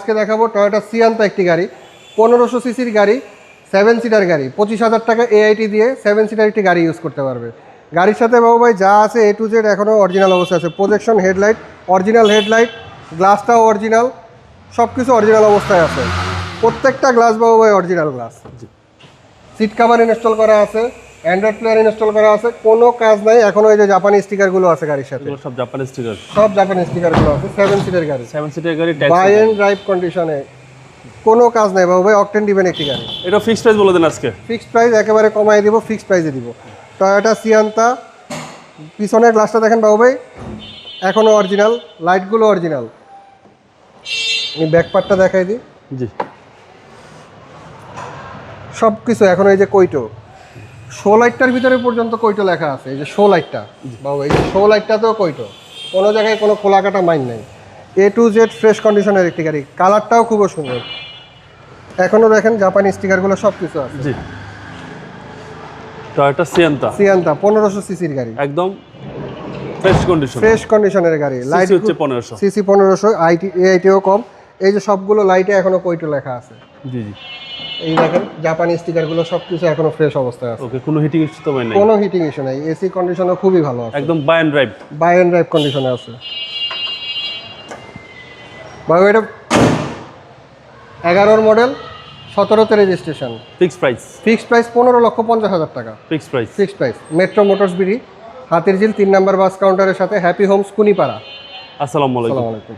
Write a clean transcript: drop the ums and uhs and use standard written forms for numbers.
আজকে দেখাবো Toyota Sienta একটি গাড়ি, 1500 সিসির গাড়ি, 7 সিটার গাড়ি, 25,000 টাকা এআইটি দিয়ে 7 সিটার একটি গাড়ি ইউজ করতে পারবে। গাড়ির সাথে বাবু ভাই যা আছে A to Z এখনও অরিজিনাল অবস্থা আছে। প্রজেকশন হেডলাইট, অরিজিনাল হেডলাইট, গ্লাসটাও অরিজিনাল, সব কিছু অরিজিনাল অবস্থায় আছে। প্রত্যেকটা গ্লাস বাবু ভাই original glass. Seat cover install করা আছে, অ্যান্ড্রয়েড প্লেয়ার ইনস্টল করা আছে, কোনো কাজ নাই। এখনো এই যে জাপানি স্টিকারগুলো আছে গাড়ির সাথে, সব জাপানি স্টিকার, সব জাপানি স্টিকারগুলো আছে। 7 সিটের গাড়ি, 7 সিটের গাড়ি, বাই এন্ড ড্রাইভ কন্ডিশনে, কোনো কাজ নাই বাবু ভাই। অকটেন দিবেন একটি গাড়ি। এটা ফিক্সড প্রাইস বলে দেন আজকে। ফিক্সড প্রাইস একেবারে কমাই দিব, ফিক্সড প্রাইসে দিব। টয়োটা সিয়ান্তা, পিছনের গ্লাসটা দেখেন বাবু ভাই এখনো অরিজিনাল, লাইটগুলো অরিজিনাল। আমি ব্যাক পার্টটা দেখাই দিই। জি, সব কিছু এখন এই যে কৈটো, শো লাইটটার ভিতরে পর্যন্ত কৈটো লেখা আছে। এই যে শো লাইটটা বাবু, এই যে শো লাইটটাতেও কৈটো, কোনো জায়গায় কোনো খোলা কাটা মাইন নেই। A to Z ফ্রেশ কন্ডিশনের একটি গাড়ি, কালারটাও খুব সুন্দর। এখনো দেখেন জাপানি স্টিকারগুলো সব কিছু আছে। জি, টয়োটা সিয়ান্তা, সিয়ান্তা 1500 সিসির গাড়ি, একদম ফ্রেশ কন্ডিশন, ফ্রেশ কন্ডিশনের গাড়ি। লাইট হচ্ছে 1500 সিসি 1500, এআইটিও কম। এই যে সবগুলো লাইটে এখনো কৈটো লেখা আছে। জি জি, এই দেখেন জাপানি স্টিকারগুলো সব কিছু এখনো ফ্রেশ অবস্থায় আছে। ওকে, কোনো হিটিং ইস্যু তো নাই? কোনো হিটিং ইস্যু নাই, এসি কন্ডিশনও খুবই ভালো আছে, একদম buy and drive, buy and drive কন্ডিশনে আছে। বাবু এটা 11 মডেল, 17তে registration. Fixed price, fixed price 15,50,000 টাকা। Fixed price, fixed price. Metro motors BD, Hatirjheel 3 number bus কাউন্টারের সাথে, হ্যাপি হোমস কুনিপাড়া। আসসালামু আলাইকুম। আসসালামু আলাইকুম।